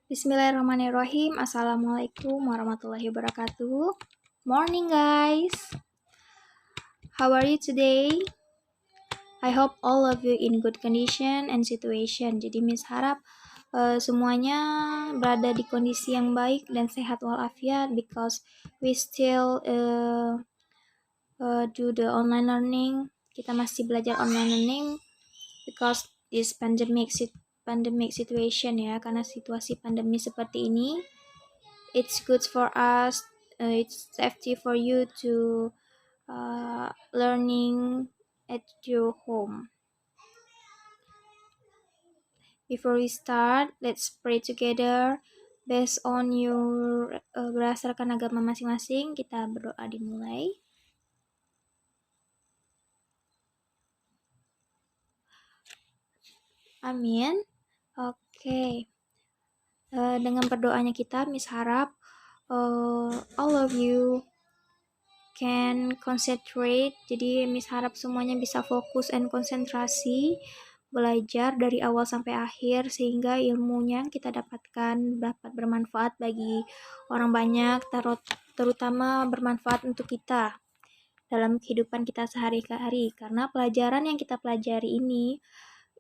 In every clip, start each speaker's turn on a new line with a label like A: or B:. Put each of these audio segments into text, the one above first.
A: Bismillahirrahmanirrahim. Assalamualaikum warahmatullahi wabarakatuh. Morning guys. How are you today? I hope all of you in good condition and situation. Jadi Miss harap semuanya berada di kondisi yang baik dan sehat walafiat because we still do the online learning. Kita masih belajar online learning because this pandemic situation ya, karena situasi pandemi seperti ini. It's good for us. It's safety for you to learning at your home. Before we start, let's pray together. Based on your berdasarkan agama masing-masing, kita berdoa dimulai. Amin. Oke. Dengan berdoanya kita, Miss harap all of you can concentrate. Jadi Miss harap semuanya bisa fokus and konsentrasi belajar dari awal sampai akhir sehingga ilmunya yang kita dapatkan dapat bermanfaat bagi orang banyak, terutama bermanfaat untuk kita dalam kehidupan kita sehari-hari, karena pelajaran yang kita pelajari ini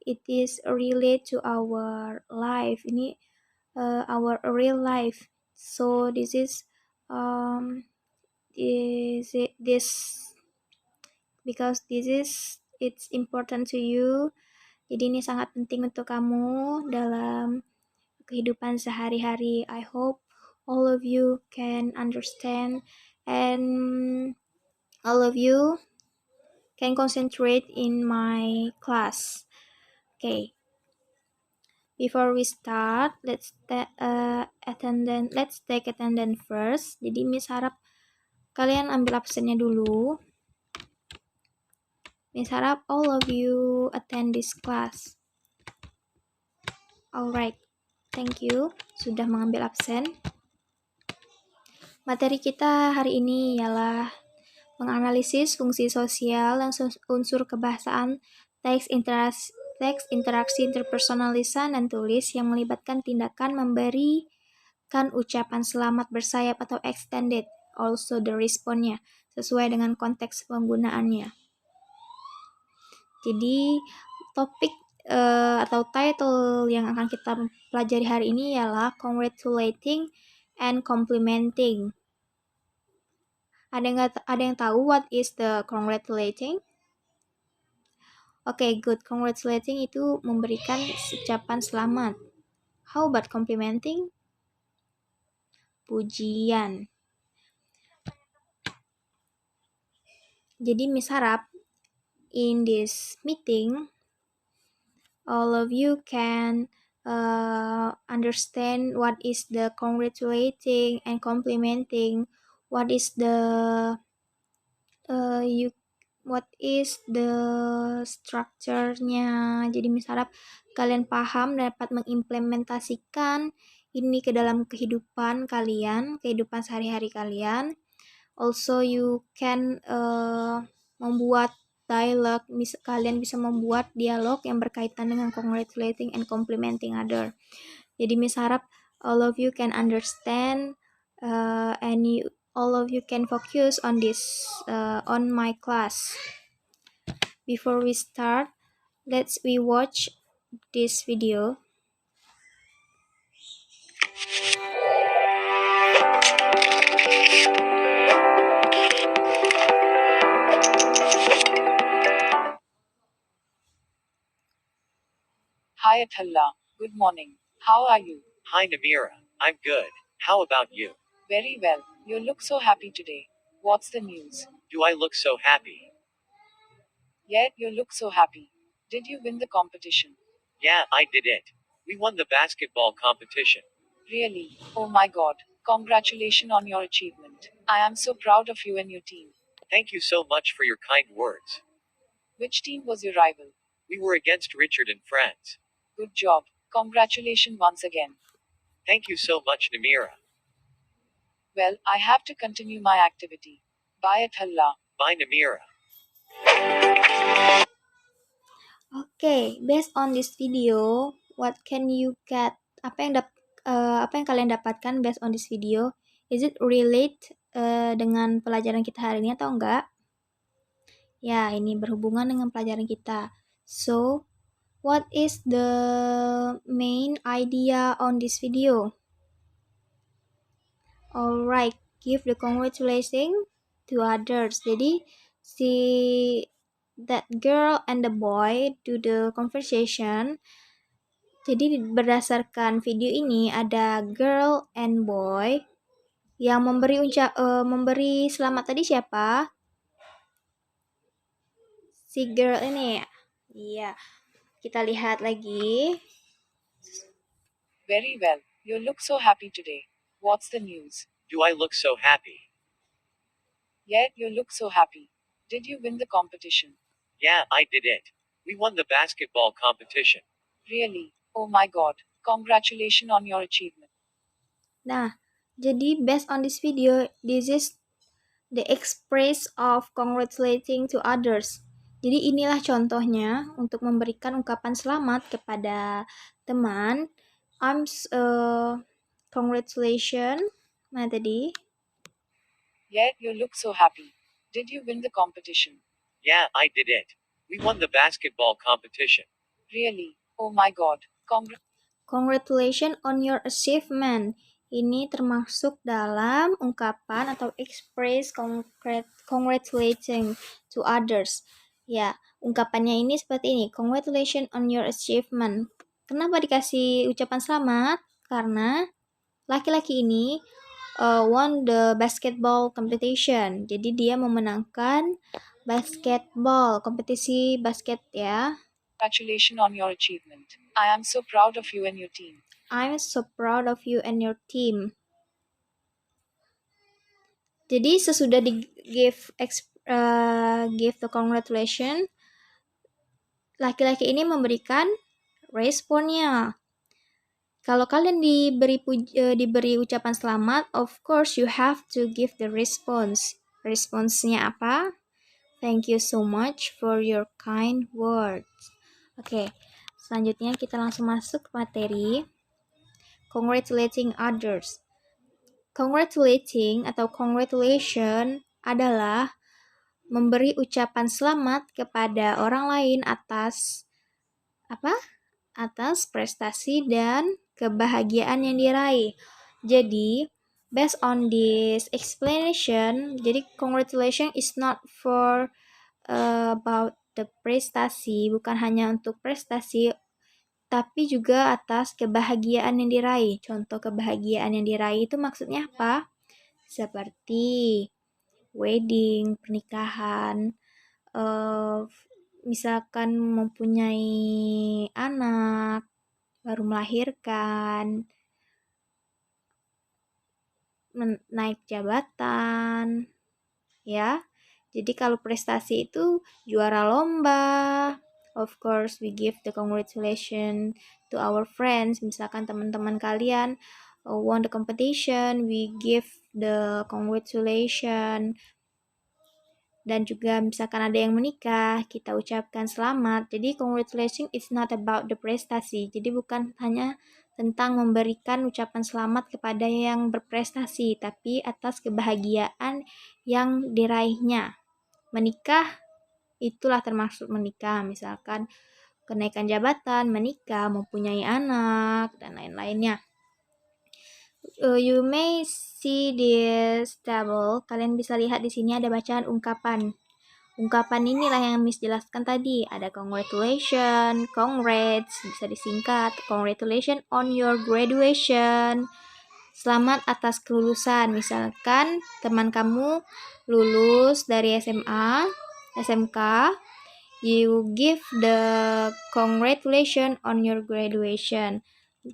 A: it is relate to our life. Ini our real life. So this is because this is it's important to you. Jadi ini sangat penting untuk kamu dalam kehidupan sehari-hari. I hope all of you can understand and all of you can concentrate in my class. Okay. Before we start, let's take attendance first. Jadi Miss harap kalian ambil absennya dulu. Miss harap all of you attend this class. Alright, thank you sudah mengambil absen. Materi kita hari ini ialah menganalisis fungsi sosial dan unsur kebahasaan teks interaksi interpersonal lisan dan tulis yang melibatkan tindakan memberikan ucapan selamat bersayap atau extended, also the response-nya, sesuai dengan konteks penggunaannya. Jadi topik atau title yang akan kita pelajari hari ini ialah congratulating and complimenting. Ada yang tahu what is the congratulating? Okay, good. Congratulating itu memberikan ucapan selamat. How about complimenting? Pujian. Jadi Miss harap in this meeting all of you can understand what is the congratulating and complimenting, what is the structure-nya. Jadi Miss harap kalian paham dan dapat mengimplementasikan ini ke dalam kehidupan kalian, kehidupan sehari-hari kalian. Also you can membuat dialog, kalian bisa membuat dialog yang berkaitan dengan congratulating and complimenting other. Jadi Miss harap all of you can understand all of you can focus on this on my class. Before we start, let's watch this video.
B: Hi Atullah, good morning. How are you?
C: Hi Namira, I'm good. How about you?
B: Very well. You look so happy today. What's the news?
C: Do I look so happy?
B: Yeah, you look so happy. Did you win the competition?
C: Yeah, I did it. We won the basketball competition.
B: Really? Oh my god. Congratulations on your achievement. I am so proud of you and your team.
C: Thank you so much for your kind words.
B: Which team was your rival?
C: We were against Richard and friends.
B: Good job. Congratulations once again.
C: Thank you so much Namira.
B: Well, I have to continue my activity. Bye Atullah.
C: Bye Namira.
A: Okay, based on this video, what can you get? apa yang kalian dapatkan based on this video? Is it relate dengan pelajaran kita hari ini atau enggak? Ya, ini berhubungan dengan pelajaran kita. So, what is the main idea on this video? Alright, give the congratulations to others. Jadi, si that girl and the boy do the conversation. Jadi berdasarkan video ini ada girl and boy yang memberi selamat tadi siapa? Si girl ini. Iya. Kita lihat lagi.
B: Very well. You look so happy today. What's the news?
C: Do I look so happy?
B: Yeah, you look so happy. Did you win the competition?
C: Yeah, I did it. We won the basketball competition.
B: Really? Oh my god. Congratulations on your achievement.
A: Nah, jadi based on this video, this is the express of congratulating to others. Jadi inilah contohnya untuk memberikan ungkapan selamat kepada teman. Congratulations. Mana tadi?
B: Yeah, you look so happy. Did you win the competition?
C: Yeah, I did it. We won the basketball competition.
B: Really? Oh my god.
A: Congratulations on your achievement. Ini termasuk dalam ungkapan atau express congratulating to others. Ya, ungkapannya ini seperti ini. Congratulations on your achievement. Kenapa dikasih ucapan selamat? Karena laki-laki ini won the basketball competition. Jadi dia memenangkan basketball, kompetisi basket ya.
B: Congratulations on your achievement. I am so proud of you and your team.
A: I'm so proud of you and your team. Jadi sesudah di give the congratulation, laki-laki ini memberikan responnya. Kalau kalian diberi ucapan selamat, of course you have to give the response. Responsnya apa? Thank you so much for your kind words. Oke, selanjutnya kita langsung masuk ke materi. Congratulating others. Congratulating atau congratulation adalah memberi ucapan selamat kepada orang lain atas apa? Atas prestasi dan kebahagiaan yang diraih. Jadi, based on this explanation, jadi congratulation is not for about the prestasi, bukan hanya untuk prestasi, tapi juga atas kebahagiaan yang diraih. Contoh kebahagiaan yang diraih itu maksudnya apa? Seperti wedding, pernikahan, misalkan mempunyai anak, baru melahirkan, naik jabatan, ya. Jadi kalau prestasi itu juara lomba, of course we give the congratulations to our friends. Misalkan teman-teman kalian won the competition, we give the congratulations. Dan juga misalkan ada yang menikah, kita ucapkan selamat. Jadi congratulations is not about the prestasi. Jadi bukan hanya tentang memberikan ucapan selamat kepada yang berprestasi, tapi atas kebahagiaan yang diraihnya. Menikah, itulah termasuk menikah. Misalkan kenaikan jabatan, menikah, mempunyai anak, dan lain-lainnya. You may see this table. Kalian bisa lihat di sini ada bacaan ungkapan. Ungkapan inilah yang Miss jelaskan tadi. Ada congratulations, congrats, bisa disingkat. Congratulations on your graduation. Selamat atas kelulusan. Misalkan teman kamu lulus dari SMA, SMK, you give the congratulations on your graduation.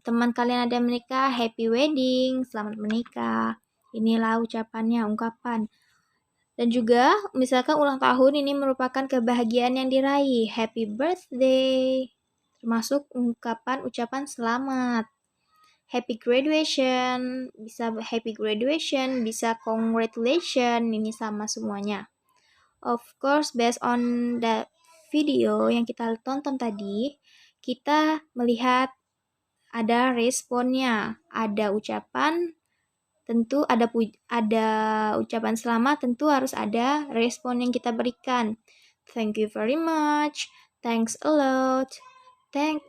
A: Teman kalian ada menikah, happy wedding, selamat menikah. Inilah ucapannya, ungkapan. Dan juga misalkan ulang tahun ini merupakan kebahagiaan yang diraih, happy birthday, termasuk ucapan selamat. Happy graduation, bisa happy graduation, bisa congratulation, ini sama semuanya. Of course, based on the video yang kita tonton tadi, kita melihat ada responnya, ada ucapan, tentu ada ucapan selamat, tentu harus ada respon yang kita berikan. Thank you very much. Thanks a lot. Thank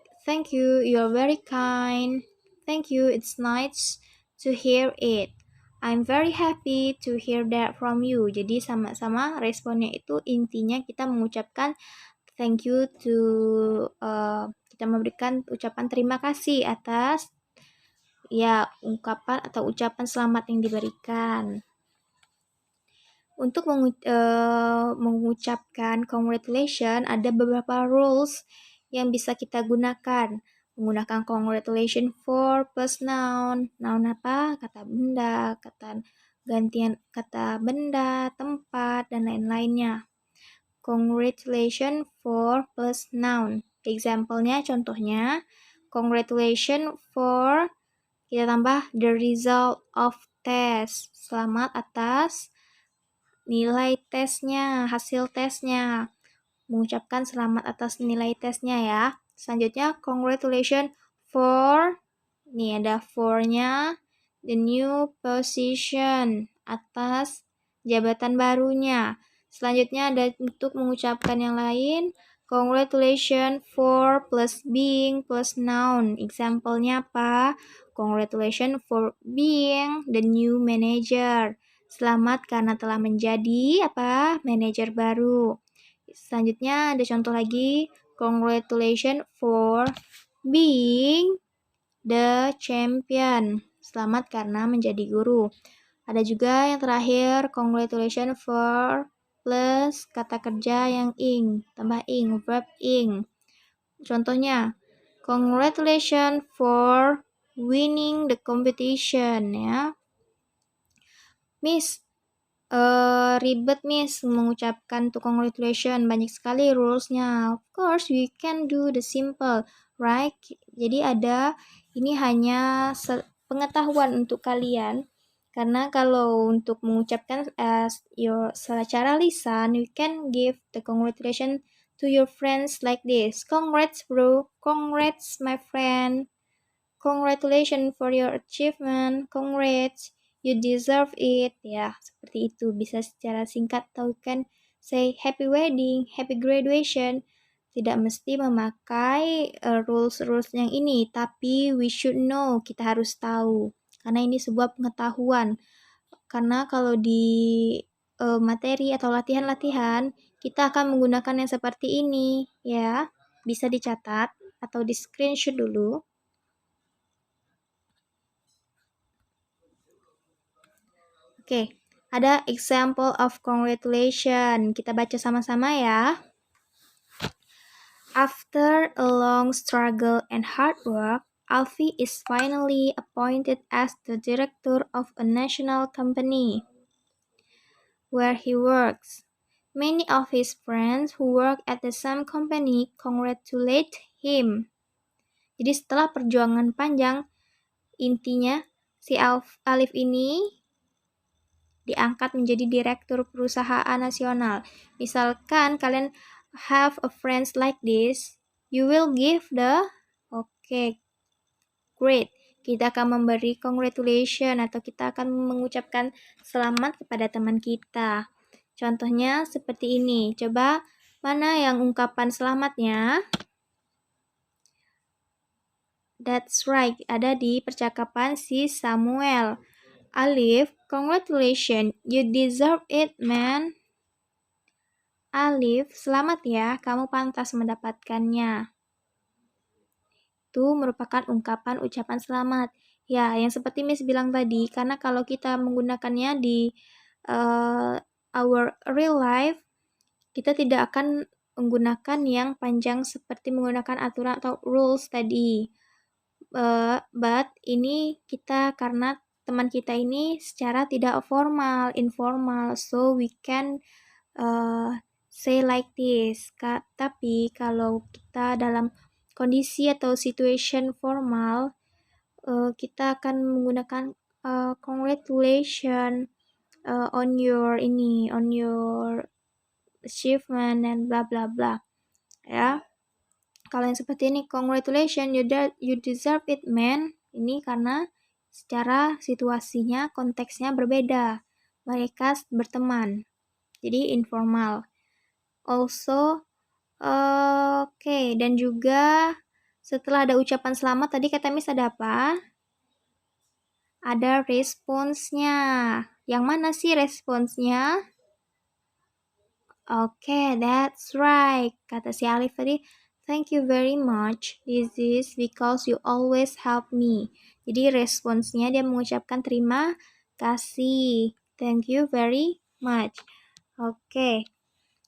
A: you. You're very kind. Thank you. It's nice to hear it. I'm very happy to hear that from you. Jadi sama-sama responnya itu intinya kita mengucapkan thank you to kita memberikan ucapan terima kasih atas ya ungkapan atau ucapan selamat yang diberikan. Untuk mengucapkan congratulations ada beberapa rules yang bisa kita gunakan. Menggunakan congratulations for plus noun. Noun apa? Kata benda, gantian kata benda, tempat, dan lain-lainnya. Congratulations for plus noun. Example-nya, contohnya, congratulations for, kita tambah the result of test. Selamat atas nilai tesnya, hasil tesnya. Mengucapkan selamat atas nilai tesnya ya. Selanjutnya, congratulations for, nih ada for-nya, the new position, atas jabatan barunya. Selanjutnya ada untuk mengucapkan yang lain, congratulations for plus being plus noun. Example-nya apa? Congratulations for being the new manager. Selamat karena telah menjadi manajer baru. Selanjutnya ada contoh lagi, congratulations for being the champion. Selamat karena menjadi guru. Ada juga yang terakhir, congratulations for plus kata kerja yang ing, tambah ing, verb ing. Contohnya, congratulations for winning the competition ya. Miss, ribet Miss mengucapkan to congratulations, banyak sekali rulesnya. Of course, we can do the simple, right? Jadi ini hanya pengetahuan untuk kalian. Karena kalau untuk mengucapkan secara lisan, you can give the congratulations to your friends like this. Congrats bro, congrats my friend. Congratulations for your achievement, congrats, you deserve it. Ya, seperti itu. Bisa secara singkat atau kan say happy wedding, happy graduation. Tidak mesti memakai rules-rules yang ini, tapi we should know, kita harus tahu. Karena ini sebuah pengetahuan. Karena kalau di materi atau latihan-latihan, kita akan menggunakan yang seperti ini, ya. Bisa dicatat atau di screenshot dulu. Oke, ada example of congratulation. Kita baca sama-sama ya. After a long struggle and hard work, Alfie is finally appointed as the director of a national company where he works. Many of his friends who work at the same company congratulate him. Jadi setelah perjuangan panjang, intinya si Alif ini diangkat menjadi direktur perusahaan nasional. Misalkan kalian have a friends like this, you will give the great. Kita akan memberi congratulation atau kita akan mengucapkan selamat kepada teman kita. Contohnya seperti ini. Coba mana yang ungkapan selamatnya? That's right, ada di percakapan si Samuel. Alif, congratulations, you deserve it, man. Alif, selamat ya, kamu pantas mendapatkannya. Itu merupakan ungkapan ucapan selamat. Ya, yang seperti Miss bilang tadi, karena kalau kita menggunakannya di our real life, kita tidak akan menggunakan yang panjang seperti menggunakan aturan atau rules tadi. But ini kita karena teman kita ini secara tidak formal, informal, so we can say like this. Tapi kalau kita dalam kondisi atau situation formal, kita akan menggunakan congratulations on your achievement and bla bla bla. Ya. Kalau yang seperti ini, congratulations, you deserve it, man. Ini karena secara situasinya, konteksnya berbeda. Mereka berteman, jadi informal. Also, oke, dan juga setelah ada ucapan selamat, tadi kata Miss ada apa? Ada responsnya. Yang mana sih responsnya? Oke, that's right. Kata si Alif tadi, thank you very much. This is because you always help me. Jadi responsnya dia mengucapkan terima kasih. Thank you very much. Oke.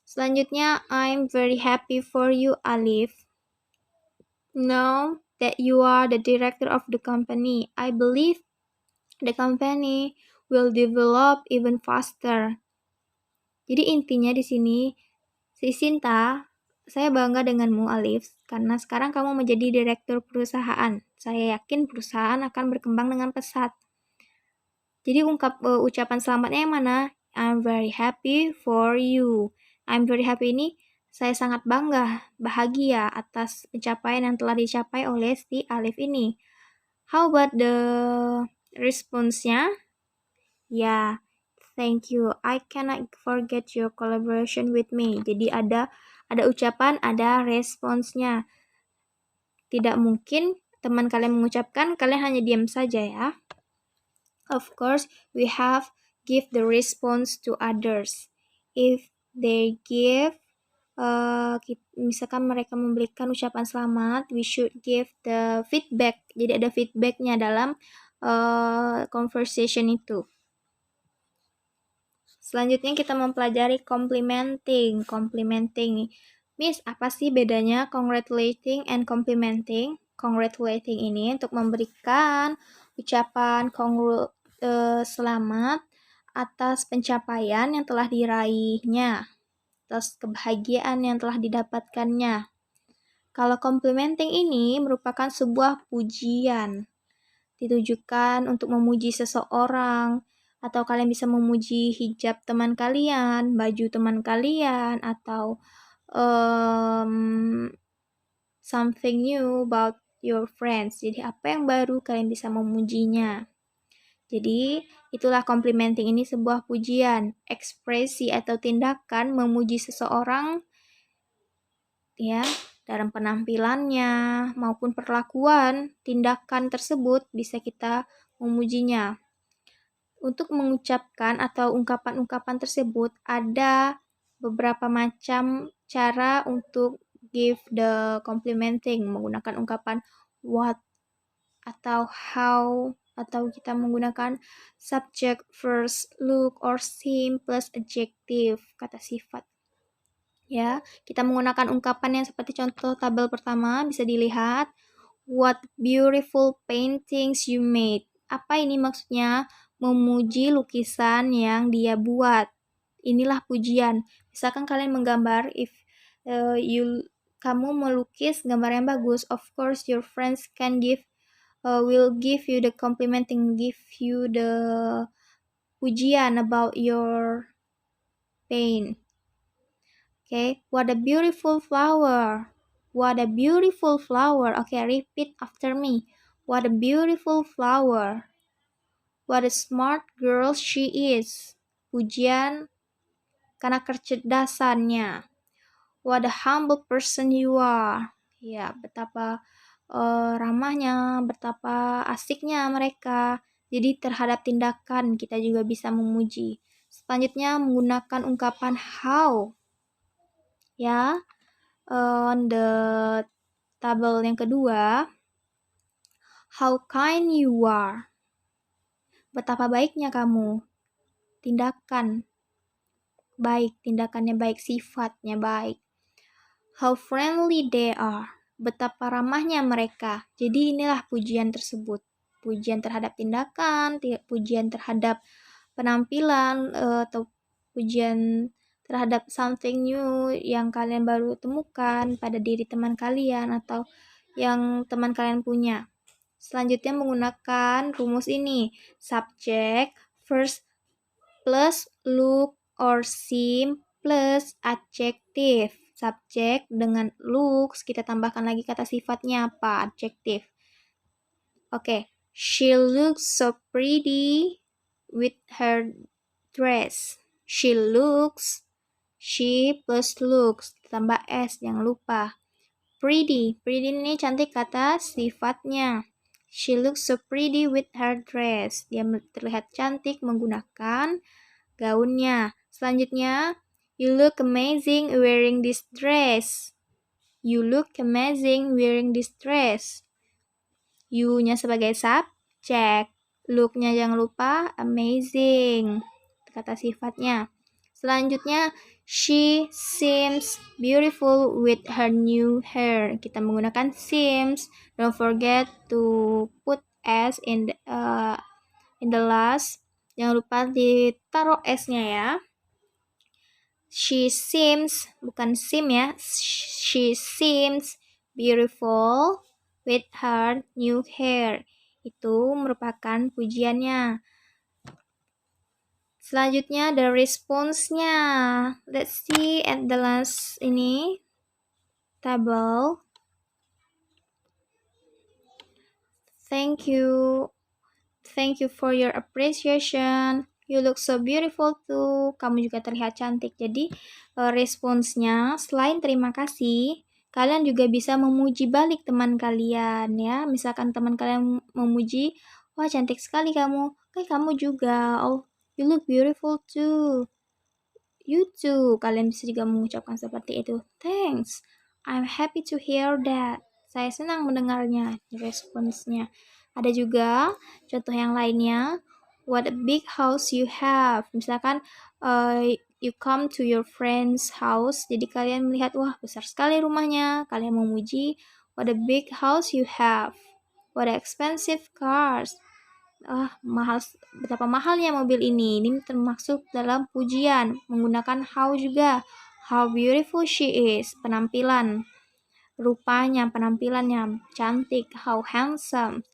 A: Selanjutnya, I'm very happy for you, Alif. Now that you are the director of the company, I believe the company will develop even faster. Jadi intinya di sini, si Sinta, saya bangga denganmu, Alif, karena sekarang kamu menjadi direktur perusahaan. Saya yakin perusahaan akan berkembang dengan pesat. Jadi ucapan selamatnya yang mana? I'm very happy for you. I'm very happy ini saya sangat bangga, bahagia atas pencapaian yang telah dicapai oleh si Alif ini. How about the response-nya? Ya, thank you. I cannot forget your collaboration with me. Jadi ada ucapan, ada responsnya. Tidak mungkin teman kalian mengucapkan, kalian hanya diam saja ya. Of course, we have give the response to others. If they give, misalkan mereka memberikan ucapan selamat, we should give the feedback. Jadi ada feedbacknya dalam conversation itu. Selanjutnya kita mempelajari complimenting. Complimenting. Miss, apa sih bedanya congratulating and complimenting? Congratulating ini untuk memberikan ucapan selamat atas pencapaian yang telah diraihnya, atas kebahagiaan yang telah didapatkannya. Kalau complimenting ini merupakan sebuah pujian, ditujukan untuk memuji seseorang, atau kalian bisa memuji hijab teman kalian, baju teman kalian, atau something new about your friends. Jadi apa yang baru kalian bisa memujinya. Jadi itulah complimenting ini sebuah pujian, ekspresi atau tindakan memuji seseorang ya dalam penampilannya maupun perlakuan, tindakan tersebut bisa kita memujinya. Untuk mengucapkan atau ungkapan-ungkapan tersebut ada beberapa macam cara untuk give the complimenting, menggunakan ungkapan what atau how, atau kita menggunakan subject, verb, look, or seem plus adjective, kata sifat. Ya, kita menggunakan ungkapan yang seperti contoh tabel pertama bisa dilihat. What beautiful paintings you made. Apa ini maksudnya? Memuji lukisan yang dia buat. Inilah pujian. Misalkan kalian menggambar, if kamu melukis gambar yang bagus, of course your friends will give you the complimenting, give you the pujian about your paint. Okay, what a beautiful flower. What a beautiful flower. Okay, repeat after me. What a beautiful flower. What a smart girl she is. Pujian karena kecerdasannya. What a humble person you are. Ya, betapa ramahnya, betapa asiknya mereka. Jadi terhadap tindakan kita juga bisa memuji. Selanjutnya menggunakan ungkapan how. Ya, on the tabel yang kedua, how kind you are. Betapa baiknya kamu. Tindakan baik, tindakannya baik, sifatnya baik. How friendly they are. Betapa ramahnya mereka. Jadi inilah pujian tersebut. Pujian terhadap tindakan, pujian terhadap penampilan, atau pujian terhadap something new yang kalian baru temukan pada diri teman kalian atau yang teman kalian punya. Selanjutnya menggunakan rumus ini. Subject, first plus look or seem plus adjective. subjek dengan looks, kita tambahkan lagi kata sifatnya apa, adjektif. Oke, she looks so pretty with her dress. She looks, she plus looks, tambah s, jangan lupa. Pretty ini cantik kata sifatnya. She looks so pretty with her dress. Dia terlihat cantik menggunakan gaunnya. Selanjutnya, you look amazing wearing this dress. You look amazing wearing this dress. You-nya sebagai subjek. Look-nya jangan lupa amazing. Kata sifatnya. Selanjutnya, she seems beautiful with her new hair. Kita menggunakan seems. Don't forget to put s in the last. Jangan lupa ditaruh s-nya ya. She seems, bukan seem ya. She seems beautiful with her new hair. Itu merupakan pujiannya. Selanjutnya the response-nya. Let's see at the last ini table. Thank you for your appreciation. You look so beautiful too. Kamu juga terlihat cantik. Jadi responsnya selain terima kasih, kalian juga bisa memuji balik teman kalian ya. Misalkan teman kalian memuji, wah cantik sekali kamu. Kayak kamu juga. Oh, you look beautiful too. You too. Kalian bisa juga mengucapkan seperti itu. Thanks. I'm happy to hear that. Saya senang mendengarnya. Responsnya. Ada juga contoh yang lainnya. What a big house you have. Misalkan you come to your friend's house. Jadi kalian melihat, wah besar sekali rumahnya. Kalian memuji, what a big house you have. What expensive cars. Betapa mahalnya mobil ini. Ini termasuk dalam pujian. Menggunakan how juga. How beautiful she is. Penampilan. Rupanya, penampilannya cantik. How handsome.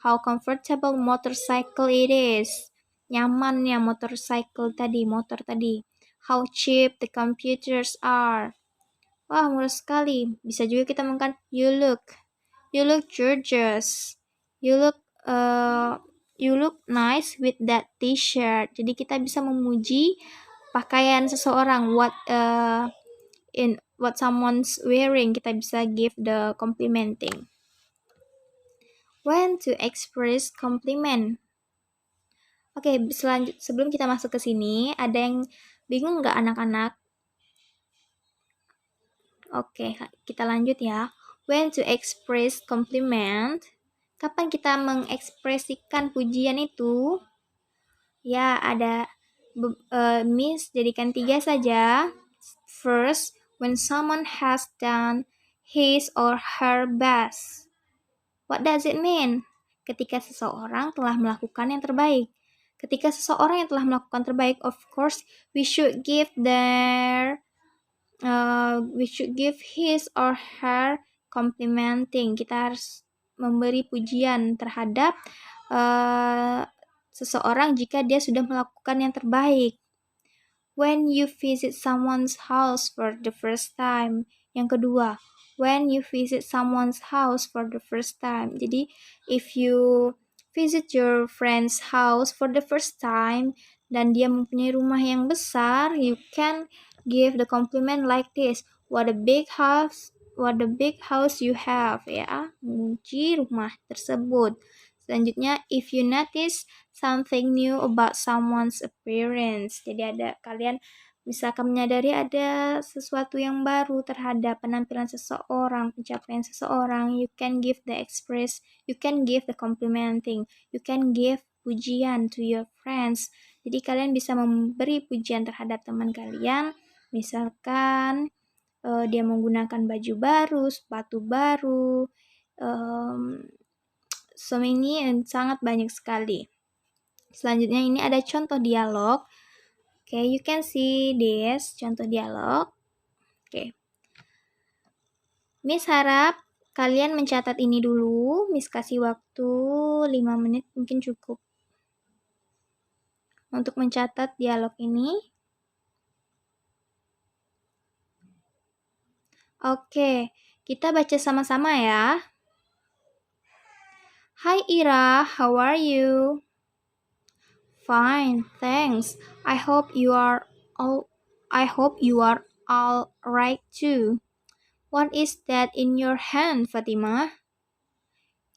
A: How comfortable motorcycle it is. Nyamannya motorcycle tadi, motor tadi. How cheap the computers are. Wah, murah sekali. Bisa juga kita mengatakan you look gorgeous. You look nice with that t-shirt. Jadi kita bisa memuji pakaian seseorang, what someone's wearing. Kita bisa give the complimenting. When to express compliment. Oke, sebelum kita masuk ke sini, ada yang bingung nggak anak-anak? Oke, kita lanjut ya. When to express compliment. Kapan kita mengekspresikan pujian itu? Ya, ada Miss jadikan 3 saja. First, when someone has done his or her best. What does it mean? Ketika seseorang telah melakukan yang terbaik. Ketika seseorang yang telah melakukan terbaik, of course, we should give his or her complimenting. Kita harus memberi pujian terhadap seseorang jika dia sudah melakukan yang terbaik. When you visit someone's house for the first time. Yang kedua, when you visit someone's house for the first time. Jadi, if you visit your friend's house for the first time dan dia mempunyai rumah yang besar, you can give the compliment like this. What a big house you have, ya. Memuji rumah tersebut. Selanjutnya, if you notice something new about someone's appearance. Jadi kalian misalkan menyadari ada sesuatu yang baru terhadap penampilan seseorang, pencapaian seseorang, you can give the complimenting, you can give pujian to your friends. Jadi kalian bisa memberi pujian terhadap teman kalian, misalkan dia menggunakan baju baru, sepatu baru, so many and sangat banyak sekali. Selanjutnya ini ada contoh dialog. Oke, you can see this, contoh dialog. Oke. Miss harap kalian mencatat ini dulu. Miss kasih waktu 5 menit mungkin cukup. Untuk mencatat dialog ini. Oke, kita baca sama-sama ya. Hi Ira, how are you? Fine, thanks. All I hope you are all right too. What is that in your hand, Fatima?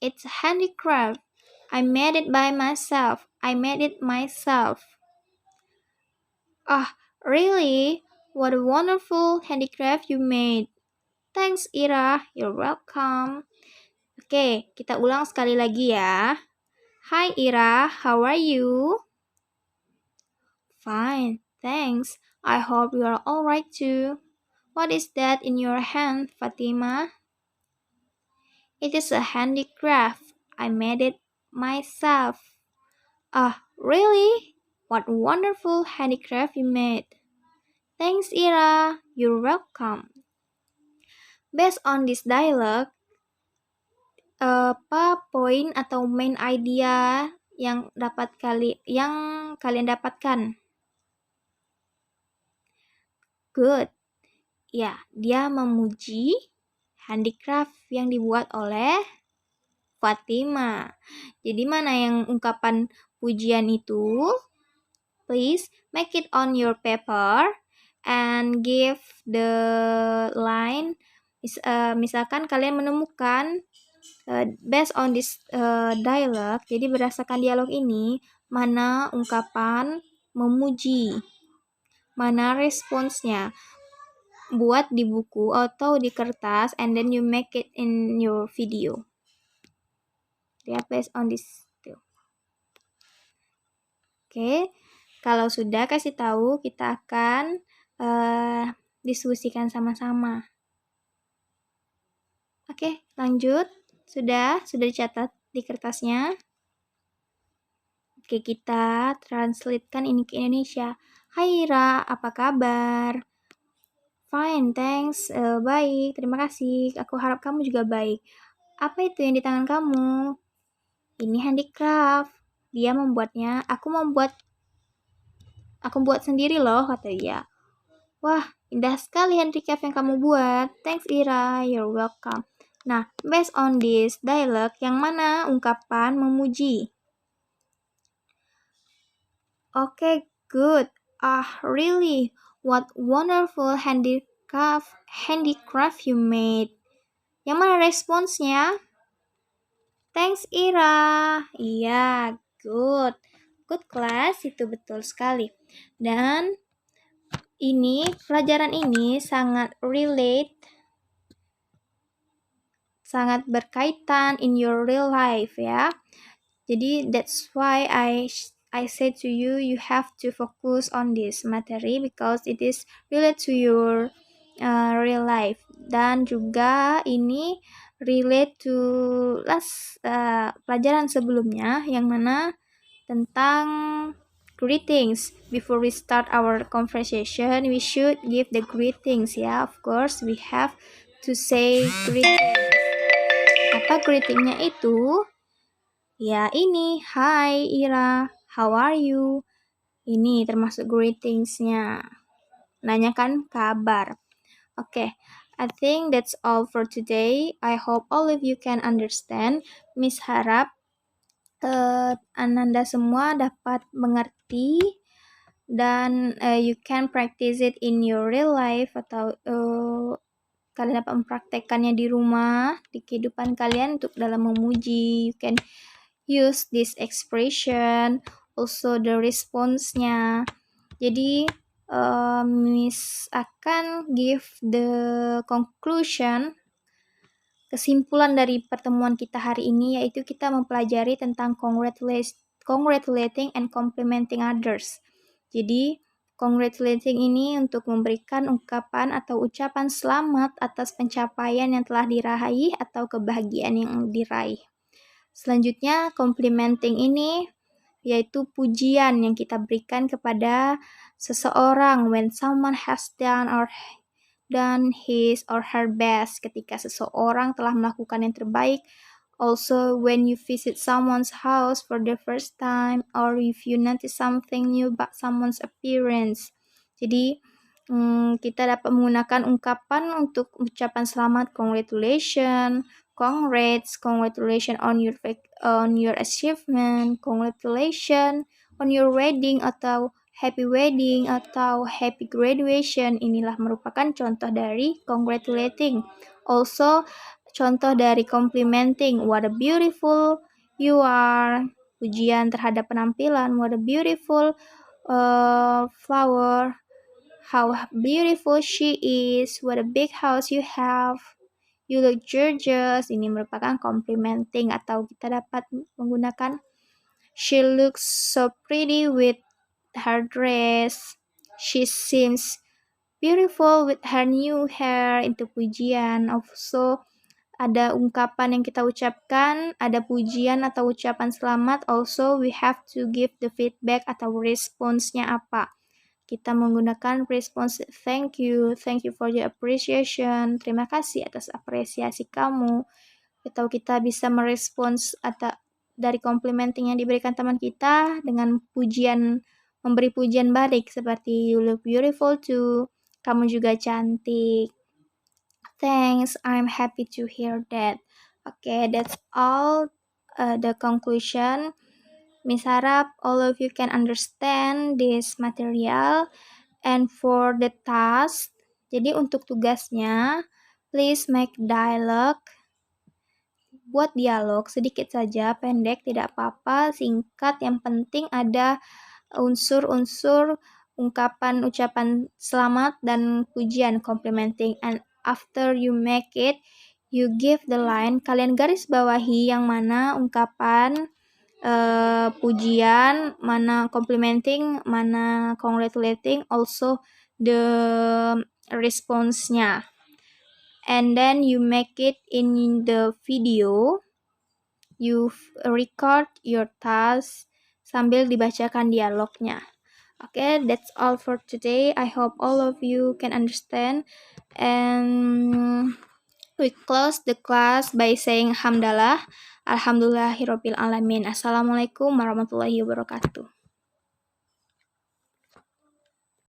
A: It's handicraft. I made it by myself. I made it myself. Ah, really? What a wonderful handicraft you made. Thanks, Ira. You're welcome. Oke, kita ulang sekali lagi ya. Hi, Ira. How are you? Fine, thanks. I hope you are all right too. What is that in your hand, Fatima? It is a handicraft. I made it myself. Ah, really? What wonderful handicraft you made. Thanks, Ira. You're welcome. Based on this dialogue, apa poin atau main idea yang kalian dapatkan? Good. Ya, dia memuji handicraft yang dibuat oleh Fatima. Jadi mana yang ungkapan pujian itu? Please make it on your paper and give the line. Misalkan kalian menemukan based on this dialogue, jadi berdasarkan dialog ini, mana ungkapan memuji, mana responsnya. Buat di buku atau di kertas and then you make it in your video. Ya, based on this. Oke, kalau sudah kasih tahu, kita akan diskusikan sama-sama. Oke, lanjut. Sudah dicatat di kertasnya. Oke, kita translatekan ini ke Indonesia. Hai Ira, apa kabar? Fine, thanks. Baik, terima kasih. Aku harap kamu juga baik. Apa itu yang di tangan kamu? Ini handicraft. Dia membuatnya. Aku buat sendiri loh, kata dia. Wah, indah sekali handicraft yang kamu buat. Thanks Ira, you're welcome. Nah, based on this dialogue, yang mana ungkapan memuji? Okay, good. Ah, really? What wonderful handicraft you made. Yang mana responsnya? Thanks Ira. Iya, good. Good class, itu betul sekali. Dan pelajaran ini sangat sangat berkaitan in your real life ya. Jadi that's why I say to you, you have to focus on this materi because it is related to your real life. Dan juga ini relate to pelajaran sebelumnya yang mana tentang greetings. Before we start our conversation, we should give the greetings ya. Of course, we have to say greetings. Apa greetingnya itu? Ya ini, hi Ira, how are you? Ini termasuk greetingsnya. Nanyakan kabar. Okay, I think that's all for today. I hope all of you can understand. Miss harap Ananda semua dapat mengerti dan you can practice it in your real life atau kalian dapat mempraktekkannya di rumah, di kehidupan kalian untuk dalam memuji. You can use this expression, also the response-nya. Jadi, Miss akan give the conclusion, kesimpulan dari pertemuan kita hari ini, yaitu kita mempelajari tentang congratulating and complimenting others. Jadi, congratulating ini untuk memberikan ungkapan atau ucapan selamat atas pencapaian yang telah diraih atau kebahagiaan yang diraih. Selanjutnya, complimenting ini yaitu pujian yang kita berikan kepada seseorang when someone has done his or her best, ketika seseorang telah melakukan yang terbaik. Also, when you visit someone's house for the first time or if you notice something new about someone's appearance. Jadi, Kita dapat menggunakan ungkapan untuk ucapan selamat, congratulations, congrats, congratulations on your achievement, congratulations on your wedding atau happy graduation. Inilah merupakan contoh dari congratulating. Also, contoh dari complimenting. What a beautiful you are. Pujian terhadap penampilan. What a beautiful flower. How beautiful she is. What a big house you have. You look gorgeous. Ini merupakan complimenting atau kita dapat menggunakan she looks so pretty with her dress. She seems beautiful with her new hair. Itu pujian. Also, ada ungkapan yang kita ucapkan, ada pujian atau ucapan selamat. Also, we have to give the feedback atau responsnya apa. Kita menggunakan response thank you for your appreciation, terima kasih atas apresiasi kamu. Atau kita bisa merespons atau dari complimenting yang diberikan teman kita dengan pujian, memberi pujian balik seperti you look beautiful too, kamu juga cantik. Thanks, I'm happy to hear that. Okay, that's all the conclusion. Miss harap all of you can understand this material. And for the task, jadi untuk tugasnya, please make dialogue. Buat dialog sedikit saja, pendek, tidak apa-apa, singkat, yang penting ada unsur-unsur ucapan selamat dan pujian, complimenting. And after you make it, you give the line, kalian garis bawahi yang mana ungkapan pujian, mana complimenting, mana congratulating, also the response-nya. And then you make it in the video, you record your task sambil dibacakan dialognya. Okay, that's all for today. I hope all of you can understand. And we close the class by saying hamdalah. Alhamdulillahirabbil alamin. Assalamualaikum warahmatullahi wabarakatuh.